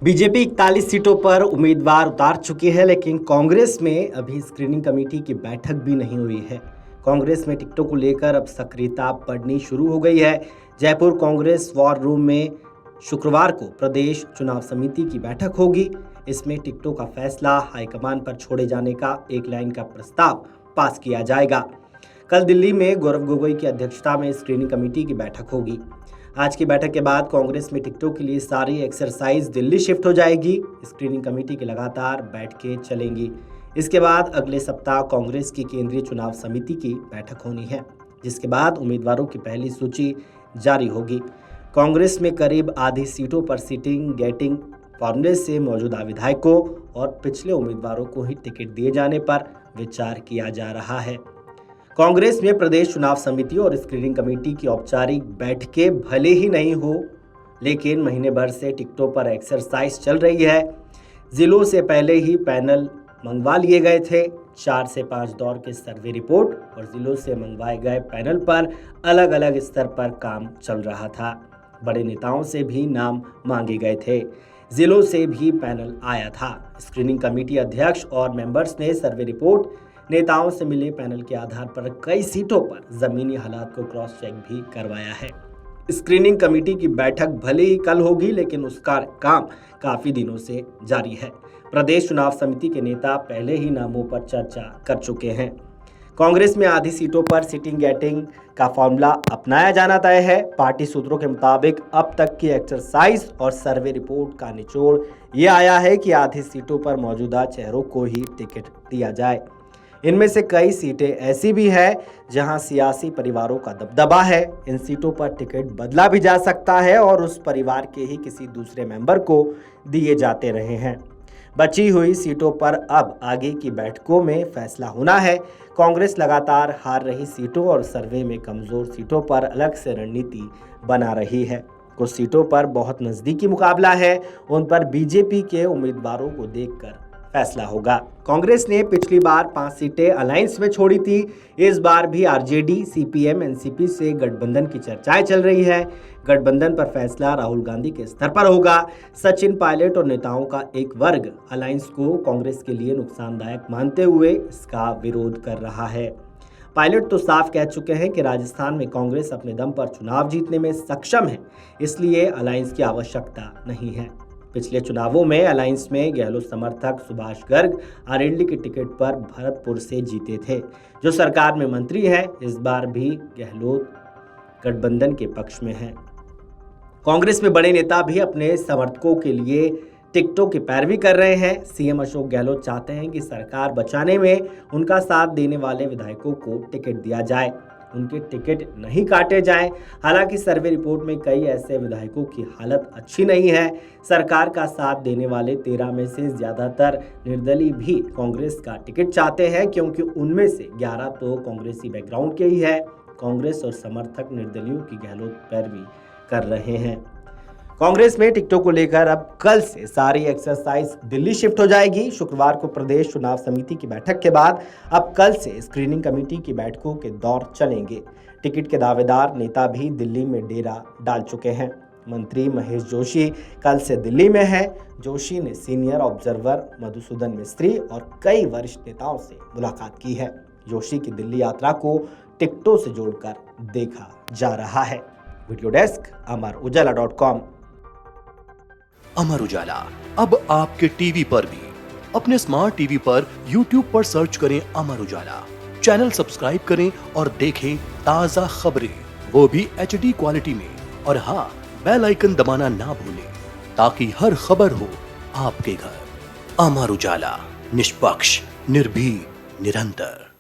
BJP 41 सीटों पर उम्मीदवार उतार चुकी है, लेकिन कांग्रेस में अभी स्क्रीनिंग कमेटी की बैठक भी नहीं हुई है। कांग्रेस में टिकटों को लेकर अब सक्रियता बढ़नी शुरू हो गई है। जयपुर कांग्रेस वॉर रूम में शुक्रवार को प्रदेश चुनाव समिति की बैठक होगी। इसमें टिकटों का फैसला हाईकमान पर छोड़े जाने का एक लाइन का प्रस्ताव पास किया जाएगा। कल दिल्ली में गौरव गोगोई की अध्यक्षता में स्क्रीनिंग कमेटी की बैठक होगी। आज की बैठक के बाद कांग्रेस में टिकटों के लिए सारी एक्सरसाइज दिल्ली शिफ्ट हो जाएगी। स्क्रीनिंग कमेटी की लगातार बैठकें चलेंगी। इसके बाद अगले सप्ताह कांग्रेस की केंद्रीय चुनाव समिति की बैठक होनी है, जिसके बाद उम्मीदवारों की पहली सूची जारी होगी। कांग्रेस में करीब आधी सीटों पर सीटिंग गेटिंग फॉर्मूले से मौजूदा विधायकों और पिछले उम्मीदवारों को ही टिकट दिए जाने पर विचार किया जा रहा है। कांग्रेस में प्रदेश चुनाव समिति और स्क्रीनिंग कमेटी की औपचारिक बैठकें भले ही नहीं हो, लेकिन महीने भर से टिकटों पर एक्सरसाइज चल रही है। जिलों से पहले ही पैनल मंगवा लिए गए थे। 4 से 5 दौर के सर्वे रिपोर्ट और जिलों से मंगवाए गए पैनल पर अलग अलग स्तर पर काम चल रहा था। बड़े नेताओं से भी नाम मांगे गए थे। जिलों से भी पैनल आया था। स्क्रीनिंग कमेटी अध्यक्ष और मेंबर्स ने सर्वे रिपोर्ट, नेताओं से मिले पैनल के आधार पर कई सीटों पर जमीनी हालात को क्रॉस चेक भी करवाया है। स्क्रीनिंग कमेटी की बैठक भले ही कल होगी, लेकिन उसका काम काफी दिनों से जारी है। प्रदेश चुनाव समिति के नेता पहले ही नामों पर चर्चा कर चुके हैं। कांग्रेस में आधी सीटों पर सीटिंग गेटिंग का फॉर्मूला अपनाया जाना तय है। पार्टी सूत्रों के मुताबिक अब तक की एक्सरसाइज और सर्वे रिपोर्ट का निचोड़ ये आया है कि आधी सीटों पर मौजूदा चेहरों को ही टिकट दिया जाए। इनमें से कई सीटें ऐसी भी है जहां सियासी परिवारों का दबदबा है। इन सीटों पर टिकट बदला भी जा सकता है और उस परिवार के ही किसी दूसरे मेंबर को दिए जाते रहे हैं। बची हुई सीटों पर अब आगे की बैठकों में फैसला होना है। कांग्रेस लगातार हार रही सीटों और सर्वे में कमजोर सीटों पर अलग से रणनीति बना रही है। कुछ सीटों पर बहुत नजदीकी मुकाबला है, उन पर बीजेपी के उम्मीदवारों को देखकर फैसला होगा। कांग्रेस ने पिछली बार 5 सीटें अलायंस में छोड़ी थी। इस बार भी आरजेडी, सीपीएम, एनसीपी से गठबंधन की चर्चाएं चल रही है। गठबंधन पर फैसला राहुल गांधी के स्तर पर होगा। सचिन पायलट और नेताओं का एक वर्ग अलायंस को कांग्रेस के लिए नुकसानदायक मानते हुए इसका विरोध कर रहा है। पायलट तो साफ कह चुके हैं कि राजस्थान में कांग्रेस अपने दम पर चुनाव जीतने में सक्षम है, इसलिए अलायंस की आवश्यकता नहीं है। पिछले चुनावों में अलायंस में गहलोत समर्थक सुभाष गर्ग आरेल्ली की टिकट पर भरतपुर से जीते थे, जो सरकार में मंत्री हैं। इस बार भी गहलोत गठबंधन के पक्ष में हैं। कांग्रेस में बड़े नेता भी अपने समर्थकों के लिए टिकटों की पैरवी कर रहे हैं। सीएम अशोक गहलोत चाहते हैं कि सरकार बचाने में उनका साथ देने वाले विधायकों को टिकट दिया जाए, उनके टिकट नहीं काटे जाएं। हालांकि सर्वे रिपोर्ट में कई ऐसे विधायकों की हालत अच्छी नहीं है। सरकार का साथ देने वाले 13 में से ज्यादातर निर्दलीय भी कांग्रेस का टिकट चाहते हैं, क्योंकि उनमें से 11 तो कांग्रेसी बैकग्राउंड के ही है। कांग्रेस और समर्थक निर्दलीयों की गहलोत पैरवी कर रहे हैं। कांग्रेस में टिकटों को लेकर अब कल से सारी एक्सरसाइज दिल्ली शिफ्ट हो जाएगी। शुक्रवार को प्रदेश चुनाव समिति की बैठक के बाद अब कल से स्क्रीनिंग कमेटी की बैठकों के दौर चलेंगे। टिकट के दावेदार नेता भी दिल्ली में डेरा डाल चुके हैं। मंत्री महेश जोशी कल से दिल्ली में है। जोशी ने सीनियर ऑब्जर्वर मधुसूदन मिस्त्री और कई वरिष्ठ नेताओं से मुलाकात की है। जोशी की दिल्ली यात्रा को टिकटों से जोड़कर देखा जा रहा है। Video desk अमरउजाला.com। अमर उजाला अब आपके टीवी पर भी। अपने स्मार्ट टीवी पर YouTube पर सर्च करें अमर उजाला, चैनल सब्सक्राइब करें और देखें ताजा खबरें, वो भी HD क्वालिटी में। और हाँ, बेल आइकन दबाना ना भूलें ताकि हर खबर हो आपके घर। अमर उजाला, निष्पक्ष, निर्भीक, निरंतर।